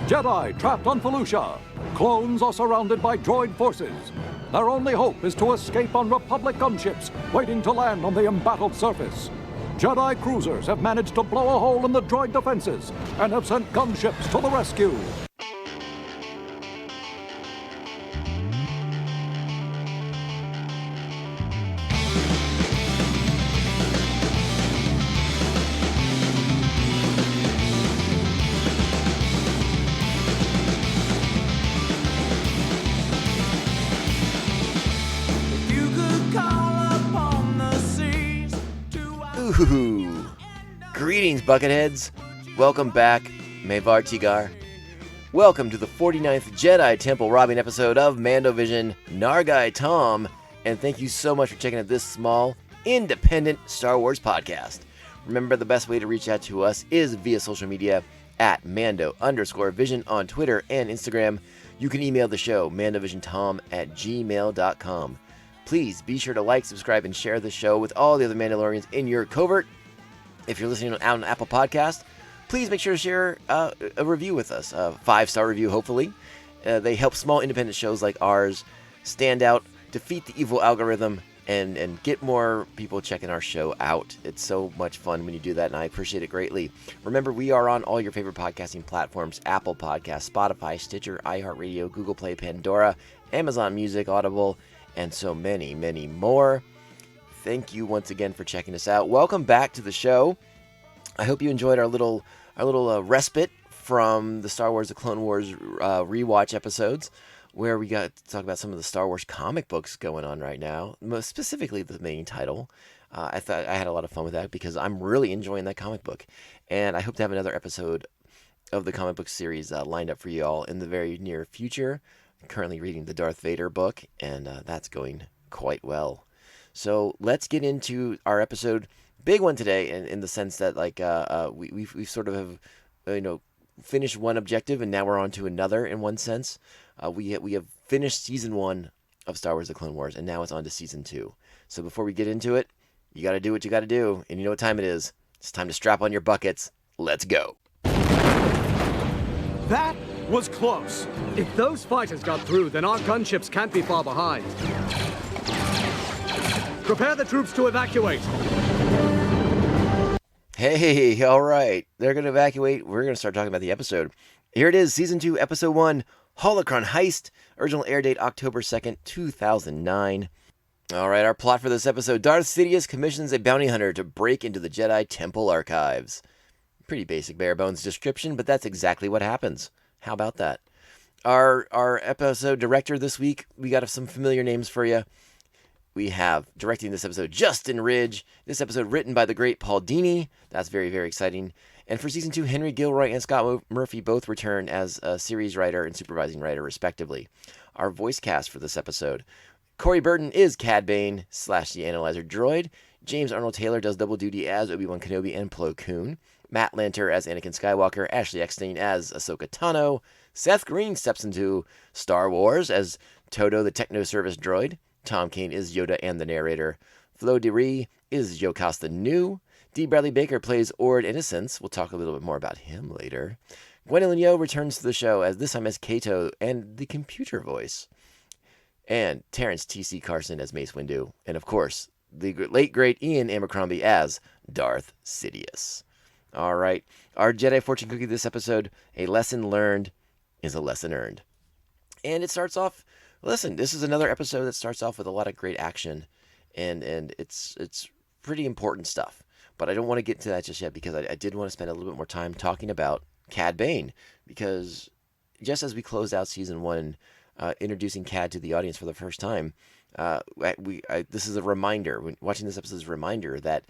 Jedi trapped on Felucia. Clones are surrounded by droid forces. Their only hope is to escape on Republic gunships waiting to land on the embattled surface. Jedi cruisers have managed to blow a hole in the droid defenses and have sent gunships to the rescue. Ooh. Greetings, Bucketheads. Welcome back, Mevar Tigar. Welcome to the 49th Jedi Temple robbing episode of Mandovision Nargai Tom, and thank you so much for checking out this small, independent Star Wars podcast. Remember, the best way to reach out to us is via social media at Mando_Vision on Twitter and Instagram. You can email the show, mandovisiontom@gmail.com. Please be sure to like, subscribe, and share the show with all the other Mandalorians in your covert. If you're listening out on Apple Podcast, please make sure to share a review with us, a 5-star review, hopefully. They help small independent shows like ours stand out, defeat the evil algorithm, and get more people checking our show out. It's so much fun when you do that, and I appreciate it greatly. Remember, we are on all your favorite podcasting platforms: Apple Podcasts, Spotify, Stitcher, iHeartRadio, Google Play, Pandora, Amazon Music, Audible, and so many, many more. Thank you once again for checking us out. Welcome back to the show. I hope you enjoyed our little respite from the Star Wars: The Clone Wars rewatch episodes, where we got to talk about some of the Star Wars comic books going on right now, most specifically the main title. I thought I had a lot of fun with that because I'm really enjoying that comic book, and I hope to have another episode of the comic book series lined up for you all in the very near future. I'm currently reading the Darth Vader book, and that's going quite well. So let's get into our episode. Big one today, in the sense that we've sort of have finished one objective, and now we're on to another. In one sense, we have finished season 1 of Star Wars: The Clone Wars, and now it's on to season 2. So before we get into it, you got to do what you got to do, and you know what time it is. It's time to strap on your buckets. Let's go. That was close. If those fighters got through, then our gunships can't be far behind. Prepare the troops to evacuate. Hey, all right. They're going to evacuate. We're going to start talking about the episode. Here it is, Season 2, Episode 1, Holocron Heist. Original air date October 2nd, 2009. All right, our plot for this episode. Darth Sidious commissions a bounty hunter to break into the Jedi Temple Archives. Pretty basic, bare-bones description, but that's exactly what happens. How about that? Our episode director this week, we got some familiar names for you. We have, directing this episode, Justin Ridge. This episode written by the great Paul Dini. That's very, very exciting. And for Season 2, Henry Gilroy and Scott Murphy both return as a series writer and supervising writer, respectively. Our voice cast for this episode. Corey Burton is Cad Bane / the Analyzer Droid. James Arnold Taylor does double duty as Obi-Wan Kenobi and Plo Koon. Matt Lanter as Anakin Skywalker. Ashley Eckstein as Ahsoka Tano. Seth Green steps into Star Wars as Toto the Techno Service Droid. Tom Kane is Yoda and the narrator. Flo DeRee is Jocasta Nu. D. Bradley Baker plays Ord Innocence. We'll talk a little bit more about him later. Gwendolyn Yeoh returns to the show, this time as Kato and the computer voice. And Terrence T.C. Carson as Mace Windu. And of course, the late great Ian Abercrombie as Darth Sidious. All right, our Jedi fortune cookie this episode: a lesson learned is a lesson earned. And it starts off. Listen, this is another episode that starts off with a lot of great action, and it's pretty important stuff. But I don't want to get into that just yet because I did want to spend a little bit more time talking about Cad Bane, because just as we closed out Season 1, introducing Cad to the audience for the first time, this is a reminder. When watching this episode is a reminder that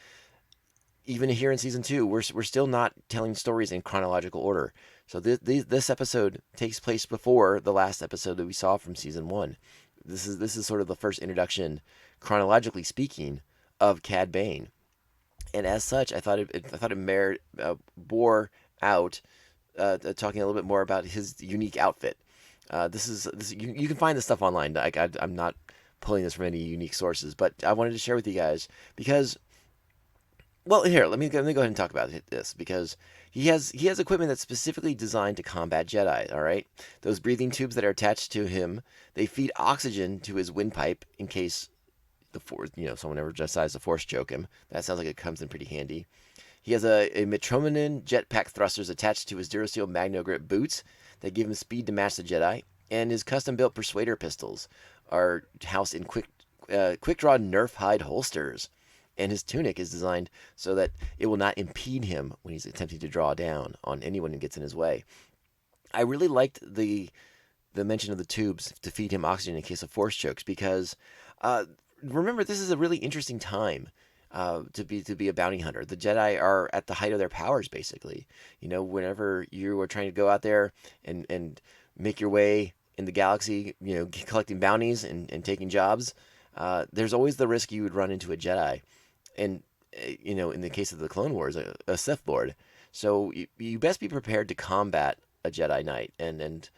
even here in Season 2, we're still not telling stories in chronological order. So this episode takes place before the last episode that we saw from Season 1. This is sort of the first introduction, chronologically speaking, of Cad Bane, and as such, I thought it bore out talking a little bit more about his unique outfit. You can find this stuff online. I'm not pulling this from any unique sources, but I wanted to share with you guys because. Well, here, let me go ahead and talk about this, because He has equipment that's specifically designed to combat Jedi. All right, those breathing tubes that are attached to him, they feed oxygen to his windpipe in case the force, someone ever decides to force choke him. That sounds like it comes in pretty handy. He has a Metronomin jetpack thrusters attached to his Durasteel Magno Grip boots that give him speed to match the Jedi, and his custom-built Persuader pistols are housed in quick-draw Nerf hide holsters. And his tunic is designed so that it will not impede him when he's attempting to draw down on anyone who gets in his way. I really liked the mention of the tubes to feed him oxygen in case of force chokes because remember, this is a really interesting time to be a bounty hunter. The Jedi are at the height of their powers, basically. Whenever you are trying to go out there and make your way in the galaxy, collecting bounties and taking jobs, there's always the risk you would run into a Jedi. And, in the case of the Clone Wars, a Sith Lord. So you best be prepared to combat a Jedi Knight. And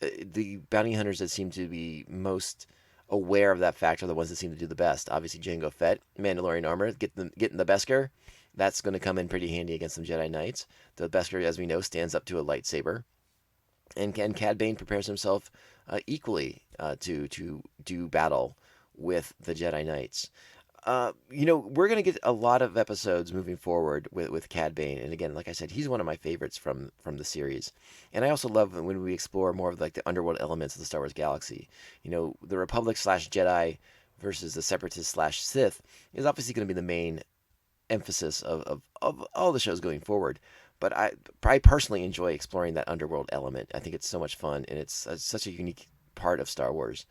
the bounty hunters that seem to be most aware of that fact are the ones that seem to do the best. Obviously, Jango Fett, Mandalorian armor, getting the Beskar. That's going to come in pretty handy against some Jedi Knights. The Beskar, as we know, stands up to a lightsaber. And Cad Bane prepares himself equally to do battle with the Jedi Knights. We're going to get a lot of episodes moving forward with Cad Bane. And again, like I said, he's one of my favorites from the series. And I also love when we explore more of like the underworld elements of the Star Wars galaxy. The Republic / Jedi versus the Separatist / Sith is obviously going to be the main emphasis of all the shows going forward. But I personally enjoy exploring that underworld element. I think it's so much fun, and it's such a unique part of Star Wars.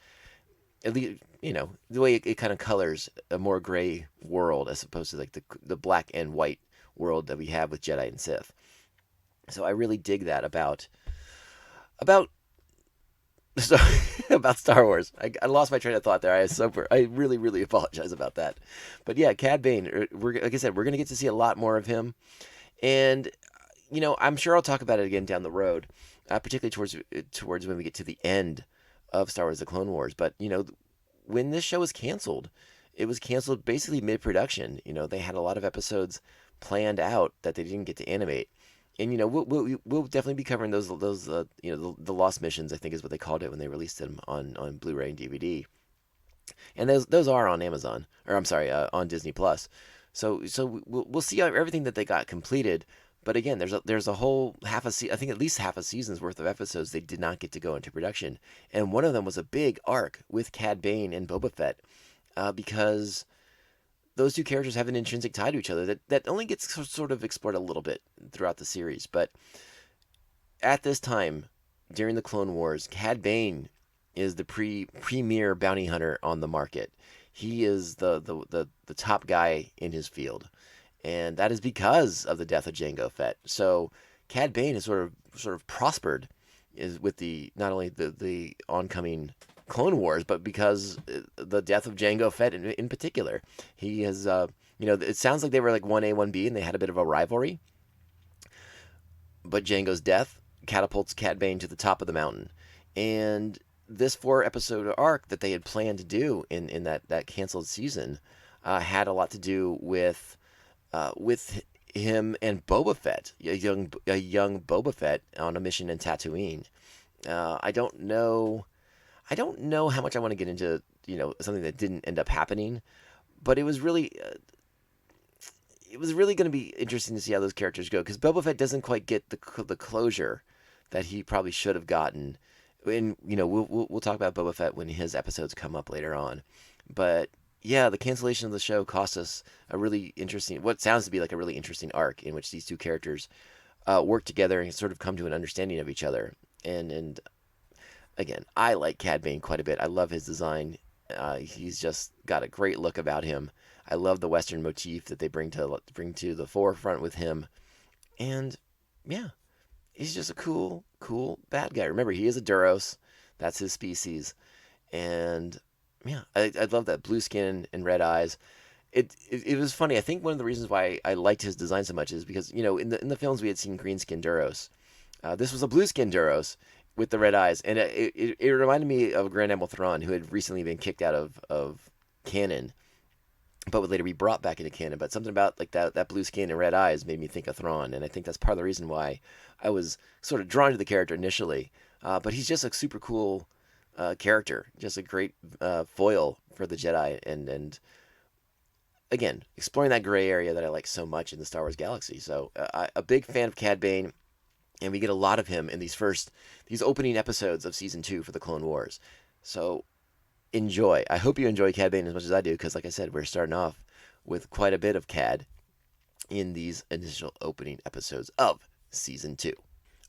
At least, the way it kind of colors a more gray world as opposed to like the black and white world that we have with Jedi and Sith. So I really dig that about Star Wars. I lost my train of thought there. I really, really apologize about that. But yeah, Cad Bane, like I said, we're going to get to see a lot more of him. And, I'm sure I'll talk about it again down the road, particularly towards when we get to the end of Star Wars: The Clone Wars. But when this show was canceled, it was canceled basically mid-production. They had a lot of episodes planned out that they didn't get to animate, and we'll definitely be covering those the lost missions, I think is what they called it when they released them on Blu-ray and DVD. And those are on Amazon, or I'm sorry, on Disney Plus. So we'll see everything that they got completed. But again, there's a whole I think at least half a season's worth of episodes they did not get to go into production, and one of them was a big arc with Cad Bane and Boba Fett, because those two characters have an intrinsic tie to each other that only gets sort of explored a little bit throughout the series. But at this time, during the Clone Wars, Cad Bane is the premier bounty hunter on the market. He is the top guy in his field. And that is because of the death of Jango Fett. So Cad Bane has sort of prospered with not only the oncoming Clone Wars, but because the death of Jango Fett in particular. He has, it sounds like they were like 1A, 1B, and they had a bit of a rivalry. But Jango's death catapults Cad Bane to the top of the mountain. And this 4-episode arc that they had planned to do in that canceled season had a lot to do with him and Boba Fett, a young Boba Fett on a mission in Tatooine. I don't know how much I want to get into something that didn't end up happening, but it was really going to be interesting to see how those characters go, because Boba Fett doesn't quite get the closure that he probably should have gotten. And we'll talk about Boba Fett when his episodes come up later on, but. Yeah, the cancellation of the show cost us what sounds to be like a really interesting arc in which these two characters work together and sort of come to an understanding of each other. And again, I like Cad Bane quite a bit. I love his design. He's just got a great look about him. I love the Western motif that they bring to the forefront with him. And yeah, he's just a cool bad guy. Remember, he is a Duros. That's his species. And yeah, I love that blue skin and red eyes. It was funny. I think one of the reasons why I liked his design so much is because in the films we had seen green skin Duros. This was a blue skin Duros with the red eyes, and it reminded me of Grand Admiral Thrawn, who had recently been kicked out of canon but would later be brought back into canon. But something about like that blue skin and red eyes made me think of Thrawn, and I think that's part of the reason why I was sort of drawn to the character initially. But he's just a super cool character, just a great foil for the Jedi, and again, exploring that gray area that I like so much in the Star Wars galaxy. So a big fan of Cad Bane, and we get a lot of him in these opening episodes of Season 2 for the Clone Wars. So enjoy. I hope you enjoy Cad Bane as much as I do, because like I said, we're starting off with quite a bit of Cad in these initial opening episodes of Season 2.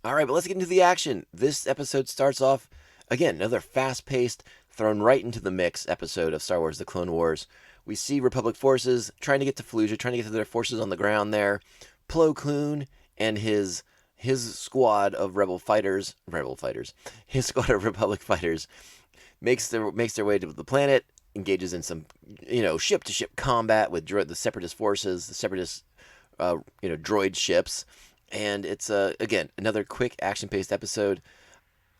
All right, but let's get into the action. This episode starts off, again, another fast-paced, thrown right into the mix episode of Star Wars The Clone Wars. We see Republic forces trying to get to Fallujah, trying to get to their forces on the ground there. Plo Koon and his squad of his squad of Republic fighters makes their way to the planet, engages in some, ship-to-ship combat with the Separatist forces, the Separatist, droid ships. And it's, again, another quick action-paced episode.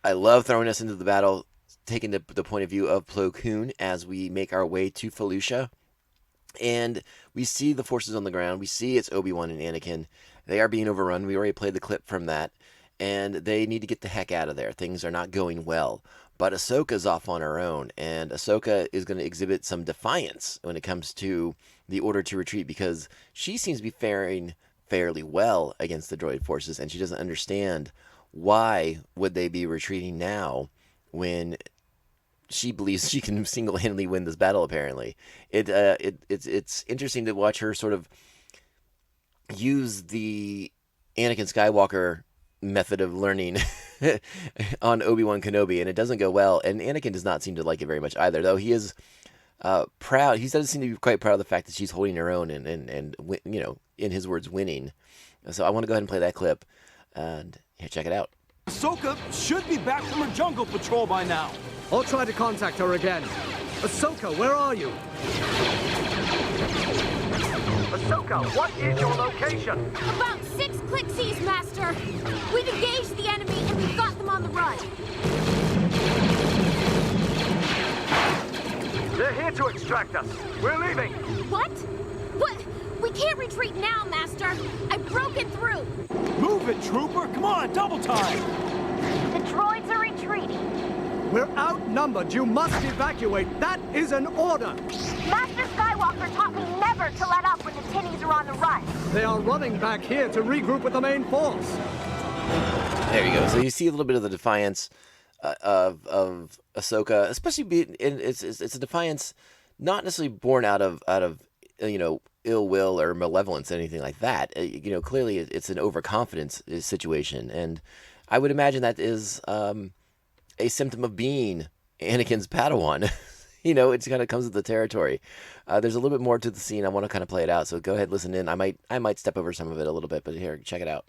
I love throwing us into the battle, taking the point of view of Plo Koon as we make our way to Felucia. And we see the forces on the ground. We see it's Obi-Wan and Anakin. They are being overrun. We already played the clip from that. And they need to get the heck out of there. Things are not going well. But Ahsoka's off on her own. And Ahsoka is going to exhibit some defiance when it comes to the order to retreat, because she seems to be faring fairly well against the droid forces, and she doesn't understand why would they be retreating now when she believes she can single-handedly win this battle. Apparently, it's interesting to watch her sort of use the Anakin Skywalker method of learning on Obi-Wan Kenobi, and it doesn't go well. And Anakin does not seem to like it very much either, though he is proud. He doesn't seem to be quite proud of the fact that she's holding her own and in his words, winning. So I want to go ahead and play that clip, and here, check it out. Ahsoka should be back from her jungle patrol by now. I'll try to contact her again. Ahsoka, where are you? Ahsoka, what is your location? About 6 click-seas, Master. We've engaged the enemy and we've got them on the run. They're here to extract us. We're leaving. What? What? We can't retreat now, Master. I've broken through. Move it, Trooper. Come on, double time. The droids are retreating. We're outnumbered. You must evacuate. That is an order. Master Skywalker taught me never to let up when the tinnies are on the run. They are running back here to regroup with the main force. There you go. So you see a little bit of the defiance of Ahsoka, especially it's a defiance not necessarily born out of ill will or malevolence, anything like that. Clearly it's an overconfidence situation, and I would imagine that is a symptom of being Anakin's Padawan. It kind of comes with the territory. There's a little bit more to the scene. I want to kind of play it out, so go ahead, listen in. I might step over some of it a little bit, but here, check it out.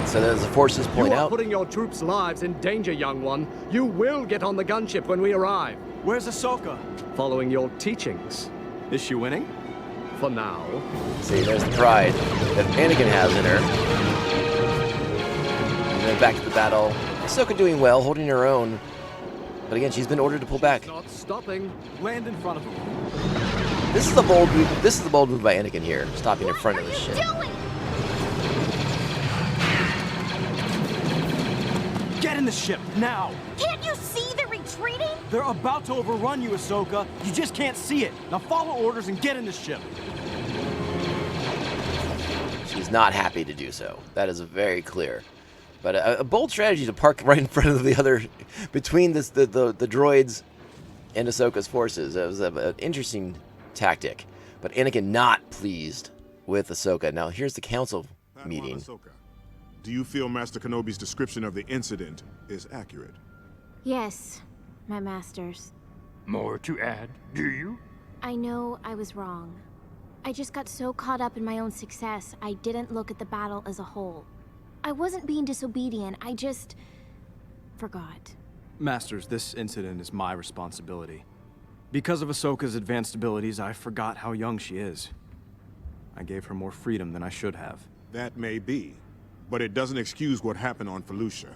So there's the forces point You are out. putting your troops' lives in danger, young one. You will get on the gunship when we arrive. Where's Ahsoka? Following your teachings. Is she winning? For now. See, there's the pride that Anakin has in her. And then back to the battle. Ahsoka doing well, holding her own. But again, she's been ordered to pull back. Not stopping. Land in front of him. This is the bold move. This is the bold move by Anakin here, stopping in front of the ship. What are you doing? Get in the ship, now! Can't you see they're retreating? They're about to overrun you, Ahsoka. You just can't see it. Now follow orders and get in the ship. She's not happy to do so. That is very clear. But a bold strategy to park right in front of the other, between the droids and Ahsoka's forces. It was an interesting tactic. But Anakin not pleased with Ahsoka. Now here's the council meeting. Ahsoka, do you feel Master Kenobi's description of the incident is accurate? Yes, my masters. More to add, do you? I know I was wrong. I just got so caught up in my own success, I didn't look at the battle as a whole. I wasn't being disobedient, I just forgot. Masters, this incident is my responsibility. Because of Ahsoka's advanced abilities, I forgot how young she is. I gave her more freedom than I should have. That may be, but it doesn't excuse what happened on Felucia.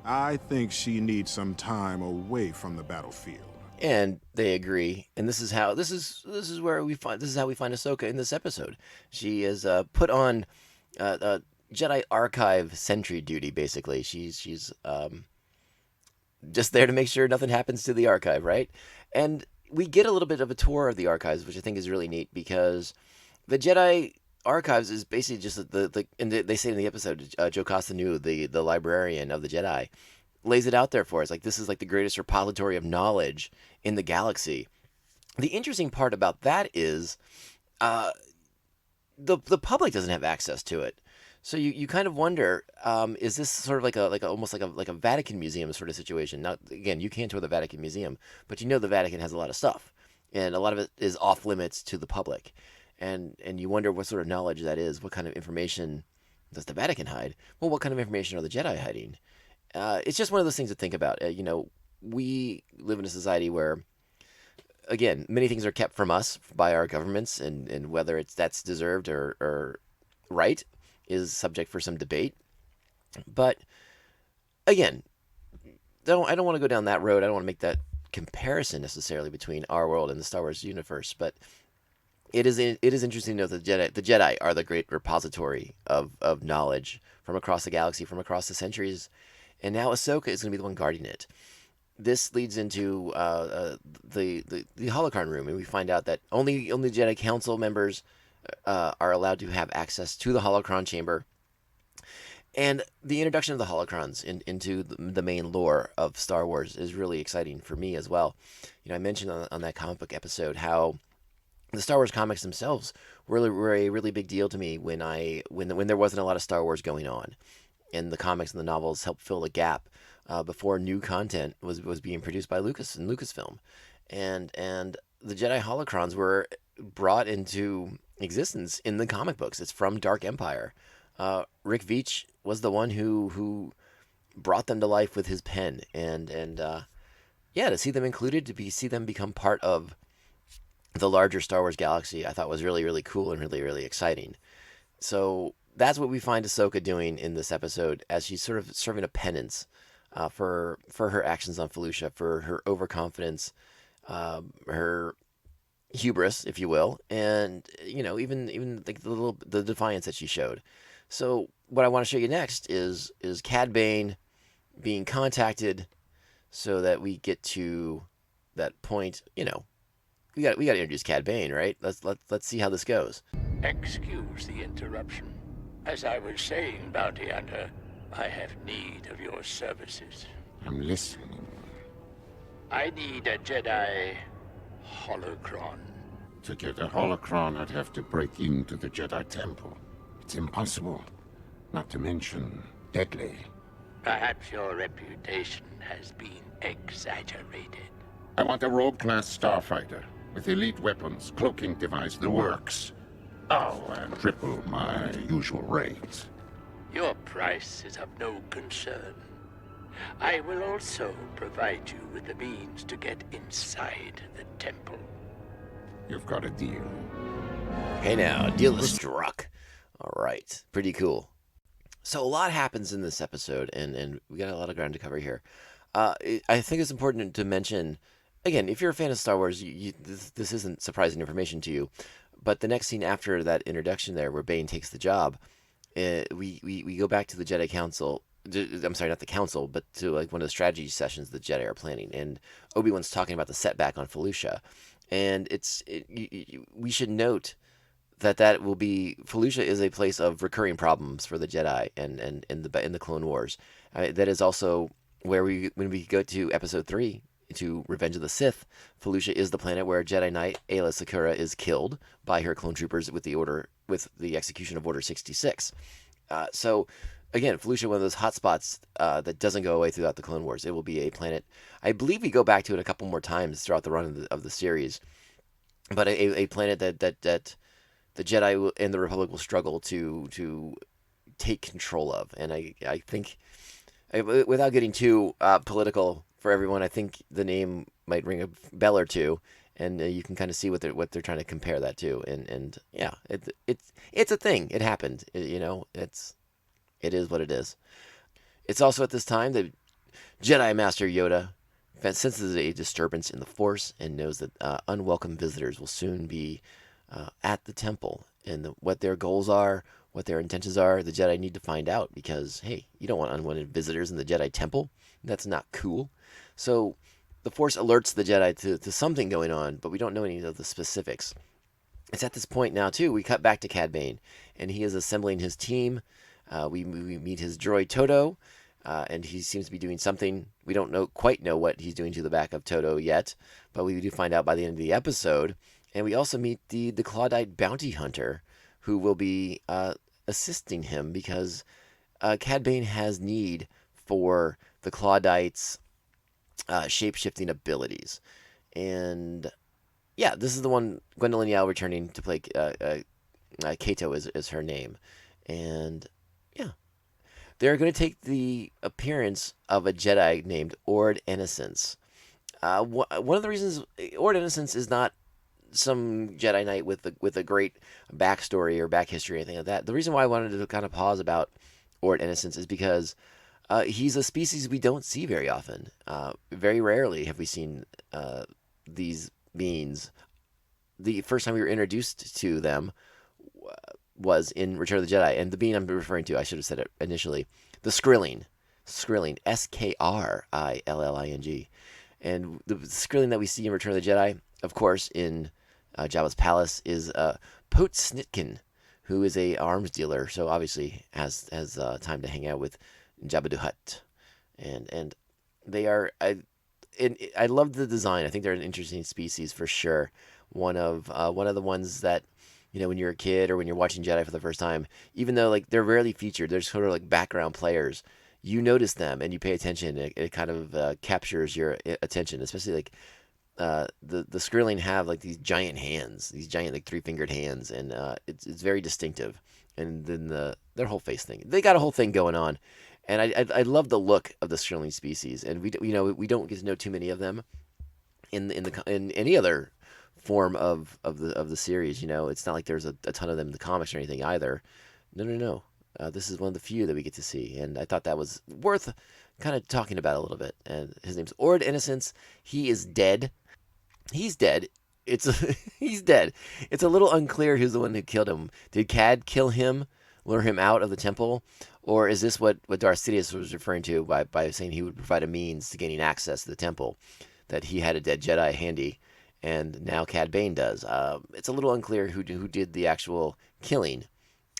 I think she needs some time away from the battlefield. And they agree, and this is how this is where we find this is how we find Ahsoka in this episode. She is put on Jedi Archive sentry duty. Basically, she's just there to make sure nothing happens to the archive, right? And we get a little bit of a tour of the archives, which I think is really neat because the Jedi Archives is basically just and they say in the episode, Joe Castanew, the librarian of the Jedi, lays it out there for us. Like, this is like the greatest repository of knowledge in the galaxy. The interesting part about that is the public doesn't have access to it. So you kind of wonder, is this sort of almost like a Vatican museum sort of situation? Now, again, you can't tour the Vatican Museum, but you know the Vatican has a lot of stuff, and a lot of it is off limits to the public. And you wonder what sort of knowledge that is. What kind of information does the Vatican hide? Well, what kind of information are the Jedi hiding? It's just one of those things to think about. We live in a society where, again, many things are kept from us by our governments, and whether that's deserved or right is subject for some debate. But again, I don't want to go down that road. I don't want to make that comparison necessarily between our world and the Star Wars universe. But it is interesting to know that the Jedi are the great repository of knowledge from across the galaxy, from across the centuries. And now Ahsoka is going to be the one guarding it. This leads into the Holocron room, and we find out that only Jedi Council members are allowed to have access to the Holocron Chamber. And the introduction of the Holocrons into the main lore of Star Wars is really exciting for me as well. I mentioned on that comic book episode how the Star Wars comics themselves were a really big deal to me when there wasn't a lot of Star Wars going on. And the comics and the novels helped fill the gap before new content was being produced by Lucas and Lucasfilm, and the Jedi Holocrons were brought into existence in the comic books. It's from Dark Empire. Rick Veitch was the one who brought them to life with his pen, and to see them included, see them become part of the larger Star Wars galaxy, I thought was really, really cool and really, really exciting. So that's what we find Ahsoka doing in this episode, as she's sort of serving a penance for her actions on Felucia, for her overconfidence, her hubris, if you will, and even the defiance that she showed. So what I want to show you next is Cad Bane being contacted, so that we get to that point. We got to introduce Cad Bane, right? Let's see how this goes. Excuse the interruption. As I was saying, Bounty Hunter, I have need of your services. I'm listening. I need a Jedi Holocron. To get a holocron, I'd have to break into the Jedi Temple. It's impossible. Not to mention deadly. Perhaps your reputation has been exaggerated. I want a rogue-class starfighter with elite weapons, cloaking device, the works. Oh, and triple my usual rate. Your price is of no concern. I will also provide you with the means to get inside the temple. You've got a deal. Hey now, deal is struck. All right, pretty cool. So a lot happens in this episode, and we got a lot of ground to cover here. I think it's important to mention, again, if you're a fan of Star Wars, this isn't surprising information to you. But the next scene after that introduction there, where Bane takes the job, we go back to the Jedi Council. I'm sorry, not the Council, but to like one of the strategy sessions the Jedi are planning. And Obi-Wan's talking about the setback on Felucia. And we should note that will be, Felucia is a place of recurring problems for the Jedi and in the Clone Wars. That is also where when we go to Episode 3, to Revenge of the Sith, Felucia is the planet where Jedi Knight Aayla Secura is killed by her clone troopers with the execution of Order 66. So again, Felucia, one of those hotspots that doesn't go away throughout the Clone Wars. It will be a planet. I believe we go back to it a couple more times throughout the run of the series, but a planet that the Jedi and the Republic will struggle to take control of. And I think, without getting too political for everyone, I think the name might ring a bell or two, and you can kind of see what they're trying to compare that to. And yeah, it's a thing. It happened. It is what it is. It's also at this time that Jedi Master Yoda senses a disturbance in the Force and knows that unwelcome visitors will soon be at the temple. And what their goals are, what their intentions are, the Jedi need to find out because, hey, you don't want unwanted visitors in the Jedi temple. That's not cool. So the Force alerts the Jedi to something going on, but we don't know any of the specifics. It's at this point now, too, we cut back to Cad Bane, and he is assembling his team. We meet his droid Toto, and he seems to be doing something. We don't quite know what he's doing to the back of Toto yet, but we do find out by the end of the episode. And we also meet the Claudite bounty hunter, who will be assisting him because Cad Bane has need for the Claudites' shape-shifting abilities. And yeah, this is the one, Gwendolyn Yao returning to play Kato is her name. And yeah, they're going to take the appearance of a Jedi named Ord Innocence. One of the reasons Ord Innocence is not some Jedi Knight with a great backstory or back history or anything like that. The reason why I wanted to kind of pause about Ord Innocence is because he's a species we don't see very often. Very rarely have we seen these beings. The first time we were introduced to them was in Return of the Jedi, and the being I'm referring to, I should have said it initially, the Skrilling, Skrilling, Skrilling, and the Skrilling that we see in Return of the Jedi, of course, in Jabba's palace, is Pote Snitkin, who is a arms dealer, so obviously has time to hang out with Jabba the Hutt, and they are. I love the design. I think they're an interesting species for sure. One of the ones that, you know, when you're a kid or when you're watching Jedi for the first time, even though like they're rarely featured, they're sort of like background players. You notice them and you pay attention. It kind of captures your attention, especially like the Skrilling have like these giant hands, these giant like 3-fingered hands, and it's very distinctive. And then their whole face thing, they got a whole thing going on. And I love the look of the Skrilling species, and we don't get to know too many of them in any other form of the series. You know, it's not like there's a ton of them in the comics or anything either. No. This is one of the few that we get to see, and I thought that was worth kind of talking about a little bit. And his name's Ord Innocence. He is dead. He's dead. He's dead. It's a little unclear who's the one who killed him. Did Cad kill him, lure him out of the temple? Or is this what Darth Sidious was referring to by saying he would provide a means to gaining access to the temple, that he had a dead Jedi handy, and now Cad Bane does? It's a little unclear who did the actual killing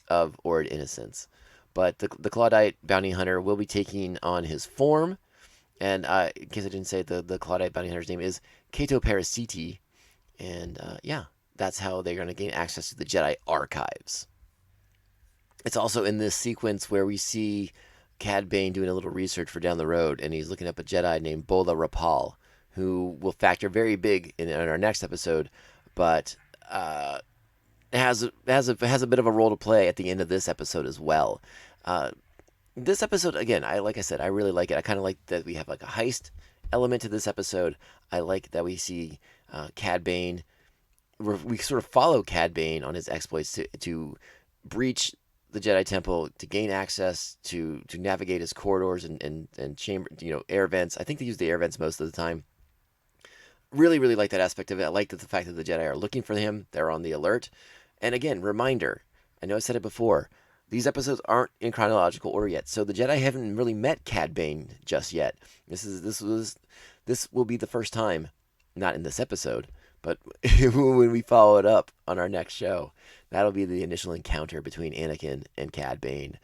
of Ord Innocence. But the Claudite bounty hunter will be taking on his form, and in case I didn't say, the Claudite bounty hunter's name is Cato Parasiti, and yeah, that's how they're going to gain access to the Jedi Archives. It's also in this sequence where we see Cad Bane doing a little research for down the road, and he's looking up a Jedi named Bola Rapal, who will factor very big in our next episode, but has a bit of a role to play at the end of this episode as well. This episode, again, like I said, I really like it. I kind of like that we have like a heist element to this episode. I like that we see Cad Bane. We sort of follow Cad Bane on his exploits to breach the Jedi Temple, to gain access, to navigate his corridors and chamber, air vents. I think they use the air vents most of the time. Really, really like that aspect of it. I like the fact that the Jedi are looking for him. They're on the alert. And again, reminder, I know I said it before, these episodes aren't in chronological order yet, so the Jedi haven't really met Cad Bane just yet. This will be the first time, not in this episode, but when we follow it up on our next show. That'll be the initial encounter between Anakin and Cad Bane,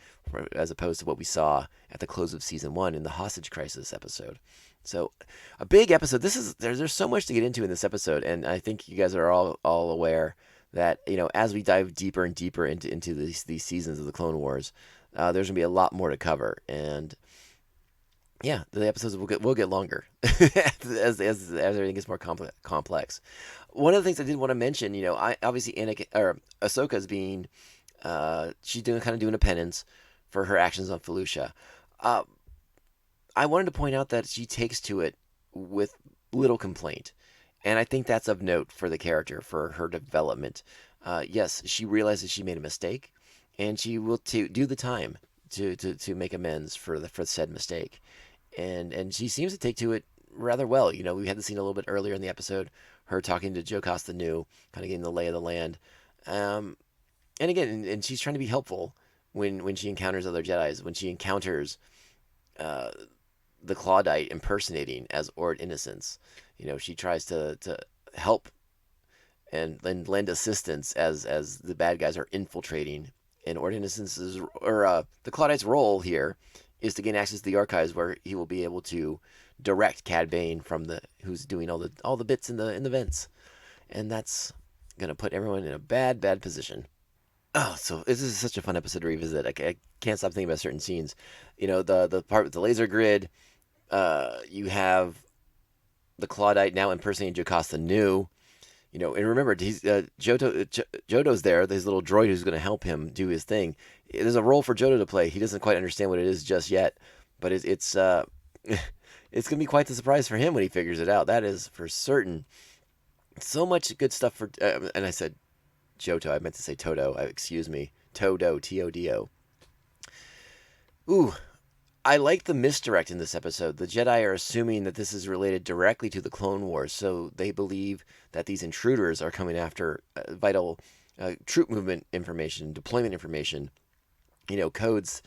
as opposed to what we saw at the close of season 1 in the hostage crisis episode. So, a big episode. There's so much to get into in this episode, and I think you guys are all aware that, as we dive deeper and deeper into these seasons of the Clone Wars, there's gonna be a lot more to cover, and yeah, the episodes will get longer as everything gets more complex. One of the things I did want to mention, obviously Ahsoka is being, she's doing a penance for her actions on Felucia. I wanted to point out that she takes to it with little complaint, and I think that's of note for the character, for her development. Yes, she realizes she made a mistake, and she will do the time to make amends for said mistake. And she seems to take to it rather well. You know, we had the scene a little bit earlier in the episode, her talking to Jocasta Nu, kind of getting the lay of the land. And again, and she's trying to be helpful when she encounters other Jedis, when she encounters the Clawdite impersonating as Ord Innocence. You know, she tries to help and lend assistance as the bad guys are infiltrating. And Ord Innocence's, or the Clawdite's role here is to gain access to the archives, where he will be able to direct Cad Bane who's doing all the bits in the vents, and that's gonna put everyone in a bad position. Oh, so this is such a fun episode to revisit. I can't stop thinking about certain scenes. You know, the part with the laser grid. You have the Clawdite now impersonating Jocasta Nu. You know, and remember, he's Jodo's there, his little droid who's going to help him do his thing. There's a role for Jodo to play. He doesn't quite understand what it is just yet, but it's it's going to be quite the surprise for him when he figures it out. That is for certain. So much good stuff for, and I said Johto. I meant to say Todo. Excuse me, Todo. Todo. Ooh. I like the misdirect in this episode. The Jedi are assuming that this is related directly to the Clone Wars, so they believe that these intruders are coming after vital troop movement information, deployment information, you know, codes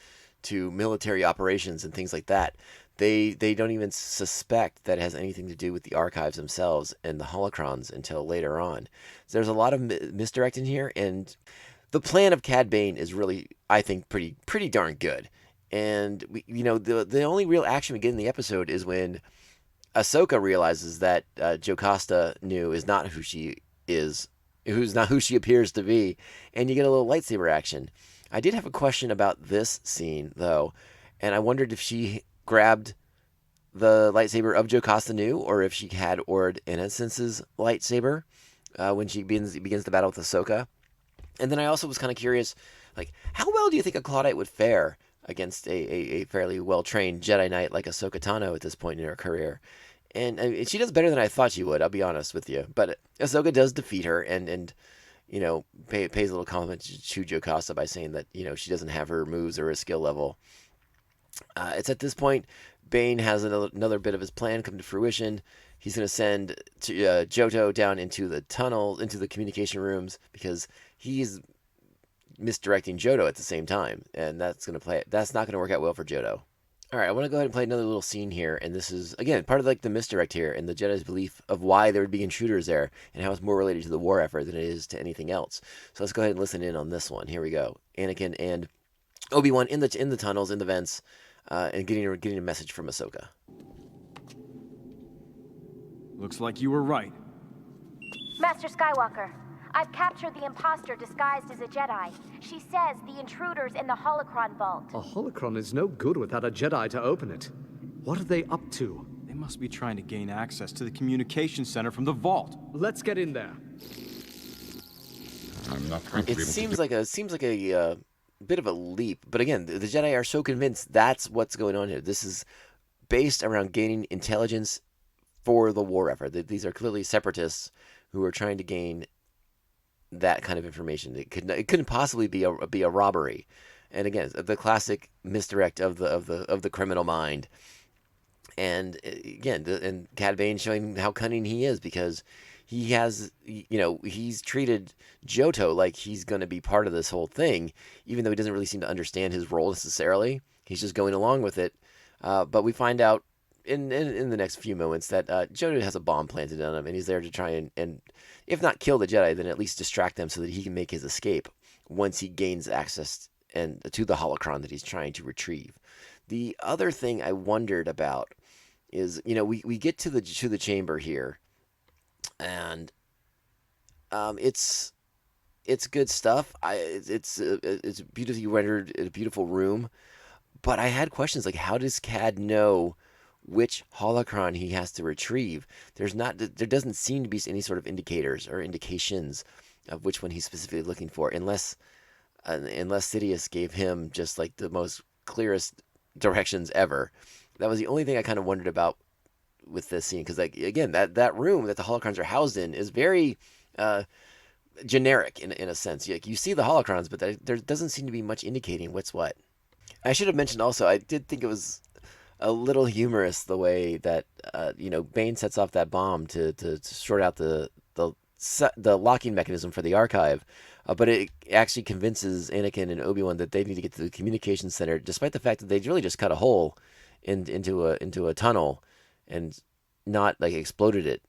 to military operations and things like that. They don't even suspect that it has anything to do with the archives themselves and the holocrons until later on. So there's a lot of misdirect in here, and the plan of Cad Bane is really, I think, pretty darn good. And you know, the only real action we get in the episode is when Ahsoka realizes that Jocasta Nu is not who she is, who's not who she appears to be, and you get a little lightsaber action. I did have a question about this scene though, and I wondered if she grabbed the lightsaber of Jocasta Nu, or if she had Ord Innocence's lightsaber when she begins the battle with Ahsoka. And then I also was kind of curious, like, how well do you think a Clawdite would fare against a fairly well-trained Jedi Knight like Ahsoka Tano at this point in her career? And she does better than I thought she would, I'll be honest with you. But Ahsoka does defeat her and you know, pays a little compliment to Jocasta by saying that, you know, she doesn't have her moves or her skill level. It's at this point Bane has another bit of his plan come to fruition. He's going to send Johto down into the tunnel, into the communication rooms, because he's misdirecting Johto at the same time, and that's not going to work out well for Johto. All right, I want to go ahead and play another little scene here, and this is again part of like the misdirect here and the Jedi's belief of why there would be intruders there and how it's more related to the war effort than it is to anything else. So let's go ahead and listen in on this one. Here we go. Anakin and Obi-Wan in the tunnels, in the vents, and getting a message from Ahsoka. Looks like you were right. Master Skywalker, I've captured the imposter disguised as a Jedi. She says the intruder's in the Holocron vault. A holocron is no good without a Jedi to open it. What are they up to? They must be trying to gain access to the communication center from the vault. Let's get in there. I'm not going to It be able seems like a bit of a leap, but again, the Jedi are so convinced that's what's going on here. This is based around gaining intelligence for the war effort. These are clearly separatists who are trying to gain that kind of information. It couldn't possibly be a robbery. And again, the classic misdirect of the criminal mind. And again, and Cad Bane showing how cunning he is, because he has, you know, he's treated Johto like he's going to be part of this whole thing, even though he doesn't really seem to understand his role necessarily. He's just going along with it. But we find out in the next few moments that Johto has a bomb planted on him, and he's there to try and if not kill the Jedi, then at least distract them so that he can make his escape once he gains access to the holocron that he's trying to retrieve. The other thing I wondered about is, you know, we get to the chamber here, and it's good stuff. It's beautifully rendered in a beautiful room, but I had questions like, how does Cad know which holocron he has to retrieve? There doesn't seem to be any sort of indicators or indications of which one he's specifically looking for, unless Sidious gave him just like the most clearest directions ever. That was the only thing I kind of wondered about with this scene, because like again, that room that the holocrons are housed in is very generic in a sense. You see the holocrons, but there doesn't seem to be much indicating what's what. I should have mentioned also, I did think it was a little humorous the way that Bane sets off that bomb to sort out the locking mechanism for the archive, but it actually convinces Anakin and Obi-Wan that they need to get to the communication center, despite the fact that they really just cut a hole into a tunnel and not like exploded it.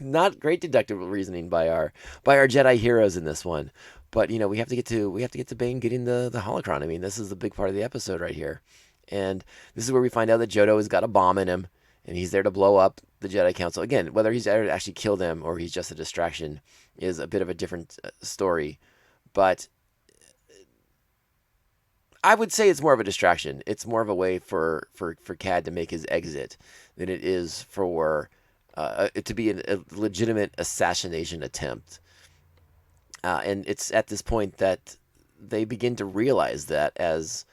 Not great deductive reasoning by our Jedi heroes in this one, but we have to get to Bane getting the holocron. I mean, this is the big part of the episode right here, and this is where we find out that Jodo has got a bomb in him, and he's there to blow up the Jedi Council. Again, whether he's there to actually kill them or he's just a distraction is a bit of a different story, but I would say it's more of a distraction. It's more of a way for Cad to make his exit than it is for it to be a legitimate assassination attempt. And it's at this point that they begin to realize that as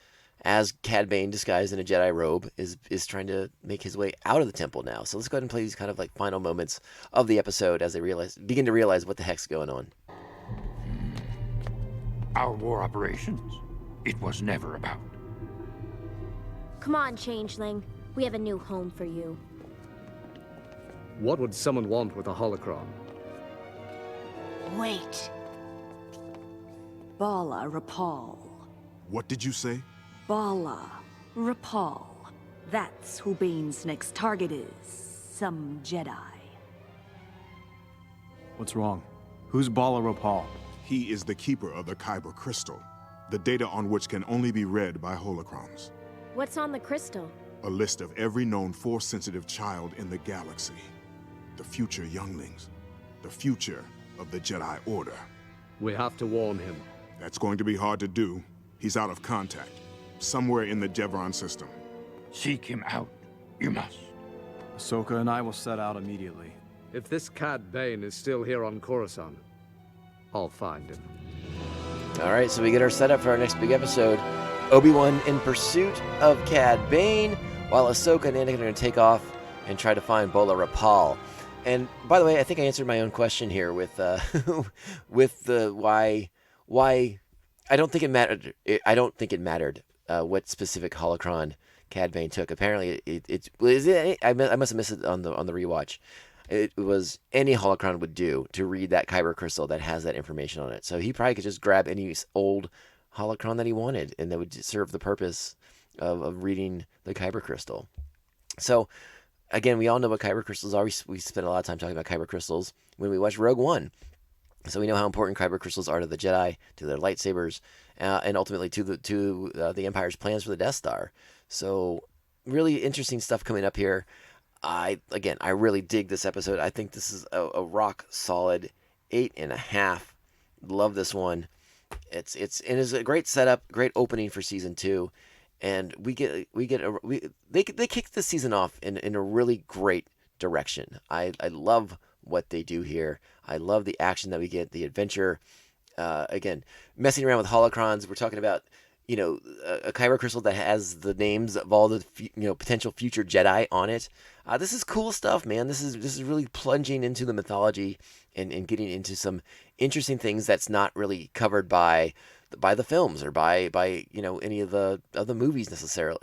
Cad Bane, disguised in a Jedi robe, is trying to make his way out of the temple now. So let's go ahead and play these kind of like final moments of the episode as they begin to realize what the heck's going on. Our war operations, it was never about. Come on, Changeling. We have a new home for you. What would someone want with a holocron? Wait. Bala Rapal. What did you say? Bala Rapal. That's who Bane's next target is. Some Jedi. What's wrong? Who's Bala Rapal? He is the keeper of the Kyber crystal, the data on which can only be read by holocrons. What's on the crystal? A list of every known Force-sensitive child in the galaxy. The future younglings. The future of the Jedi Order. We have to warn him. That's going to be hard to do. He's out of contact. Somewhere in the Jevron system. Seek him out. You must. Ahsoka and I will set out immediately. If this Cad Bane is still here on Coruscant, I'll find him. All right, so we get our setup for our next big episode. Obi-Wan in pursuit of Cad Bane, while Ahsoka and Anakin are going to take off and try to find Bala Rapal. And by the way, I think I answered my own question here with with the why I don't think it mattered. I don't think it mattered what specific holocron Cad Bane took. Apparently, I must have missed it on the rewatch. It was any holocron would do to read that Kyber crystal that has that information on it. So he probably could just grab any old holocron that he wanted, and that would serve the purpose of reading the Kyber crystal. So, again, we all know what Kyber crystals are. We spent a lot of time talking about Kyber crystals when we watched Rogue One. So we know how important Kyber crystals are to the Jedi, to their lightsabers, and ultimately to the Empire's plans for the Death Star. So really interesting stuff coming up here. I really dig this episode. I think this is a rock solid 8.5. Love this one. It's a great setup, great opening for season 2, and they kick the season off in a really great direction. I love what they do here. I love the action that we get, the adventure. Again, messing around with holocrons. We're talking about a Kyber crystal that has the names of all the potential future Jedi on it. This is cool stuff, man. This is really plunging into the mythology and getting into some interesting things that's not really covered by the films or by any of the other movies necessarily.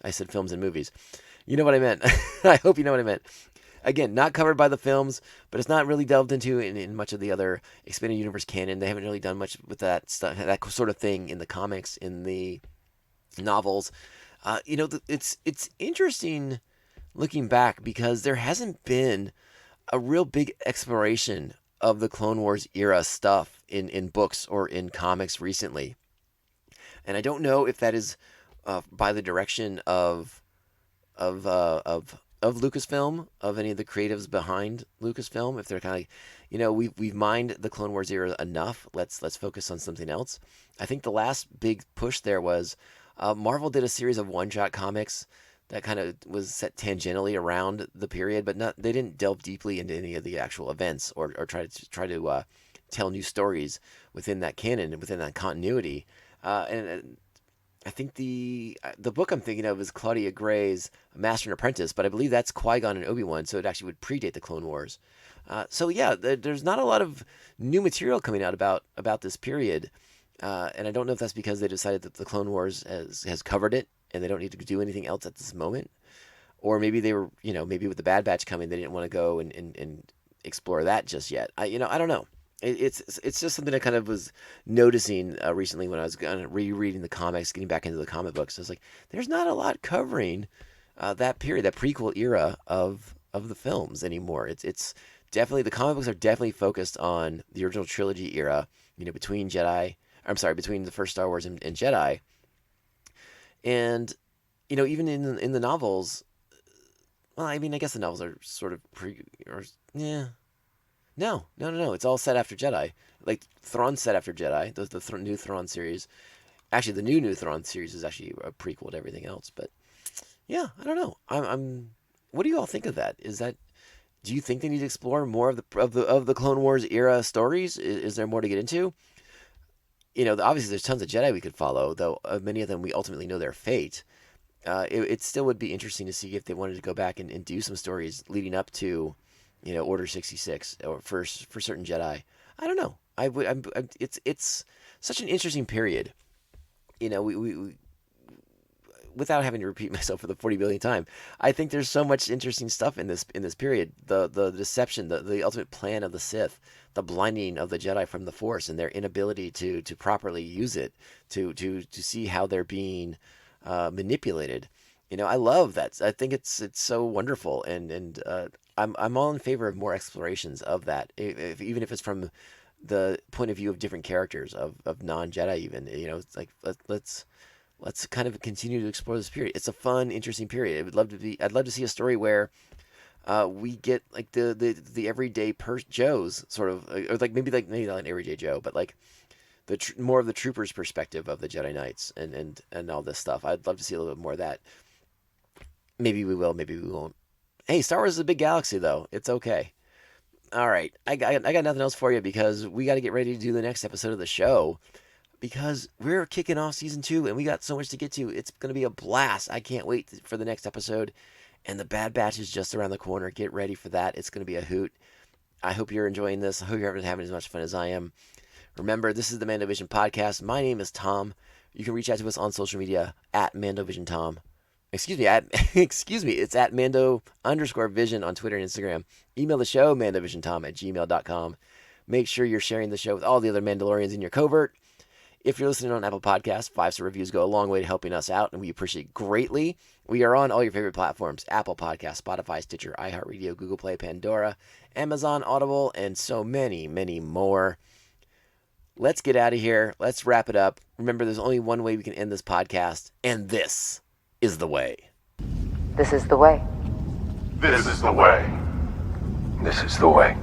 I said films and movies. You know what I meant. I hope you know what I meant. Again, not covered by the films, but it's not really delved into in much of the other expanded universe canon. They haven't really done much with that stuff, that sort of thing in the comics, in the novels. It's interesting looking back because there hasn't been a real big exploration of the Clone Wars era stuff in books or in comics recently. And I don't know if that is by the direction of Lucasfilm, of any of the creatives behind Lucasfilm, if they're kind of, we've mined the Clone Wars era enough. Let's focus on something else. I think the last big push there was Marvel did a series of one-shot comics that kind of was set tangentially around the period, but they didn't delve deeply into any of the actual events or try to tell new stories within that canon and within that continuity. And I think the book I'm thinking of is Claudia Gray's Master and Apprentice, but I believe that's Qui-Gon and Obi-Wan, so it actually would predate the Clone Wars. There's not a lot of new material coming out about this period, and I don't know if that's because they decided that the Clone Wars has covered it and they don't need to do anything else at this moment. Or maybe they were, maybe with the Bad Batch coming, they didn't want to go and explore that just yet. I don't know. It's just something I kind of was noticing recently when I was rereading the comics, getting back into the comic books. I was like, there's not a lot covering that period, that prequel era of the films anymore. It's definitely, the comic books are definitely focused on the original trilogy era, between the first Star Wars and Jedi. And, even in the novels, well, I mean, I guess the novels are sort of No. It's all set after Jedi. Like, Thrawn's set after Jedi, the new Thrawn series. Actually, the new Thrawn series is actually a prequel to everything else. But, yeah, I don't know. What do you all think of that? Do you think they need to explore more of the Clone Wars era stories? Is there more to get into? Obviously there's tons of Jedi we could follow, though many of them we ultimately know their fate. It still would be interesting to see if they wanted to go back and do some stories leading up to, Order 66 or for certain Jedi. I don't know. It's such an interesting period. We without having to repeat myself for the 40 billionth time, I think there's so much interesting stuff in this period. The deception, the ultimate plan of the Sith, the blinding of the Jedi from the Force, and their inability to properly use it, to see how they're being manipulated. I love that. I think it's so wonderful, and I'm all in favor of more explorations of that, even if it's from the point of view of different characters, of non-Jedi even. It's like let's kind of continue to explore this period. It's a fun, interesting period. I'd love to see a story where we get like the everyday Joes sort of, or like maybe not an everyday Joe, but like more of the troopers' perspective of the Jedi Knights and all this stuff. I'd love to see a little bit more of that. Maybe we will, maybe we won't. Hey, Star Wars is a big galaxy, though. It's okay. All right, I got nothing else for you because we got to get ready to do the next episode of the show. Because we're kicking off season 2 and we got so much to get to. It's going to be a blast. I can't wait for the next episode. And the Bad Batch is just around the corner. Get ready for that. It's going to be a hoot. I hope you're enjoying this. I hope you're having as much fun as I am. Remember, this is the Mandovision Podcast. My name is Tom. You can reach out to us on social media at MandovisionTom. Excuse me, it's at Mando_Vision on Twitter and Instagram. Email the show, MandovisionTom@gmail.com. Make sure you're sharing the show with all the other Mandalorians in your covert. If you're listening on Apple Podcasts, 5-star reviews go a long way to helping us out, and we appreciate greatly. We are on all your favorite platforms: Apple Podcasts, Spotify, Stitcher, iHeartRadio, Google Play, Pandora, Amazon, Audible, and so many, many more. Let's get out of here. Let's wrap it up. Remember, there's only one way we can end this podcast, and this is the way. This is the way. This is the way. This is the way.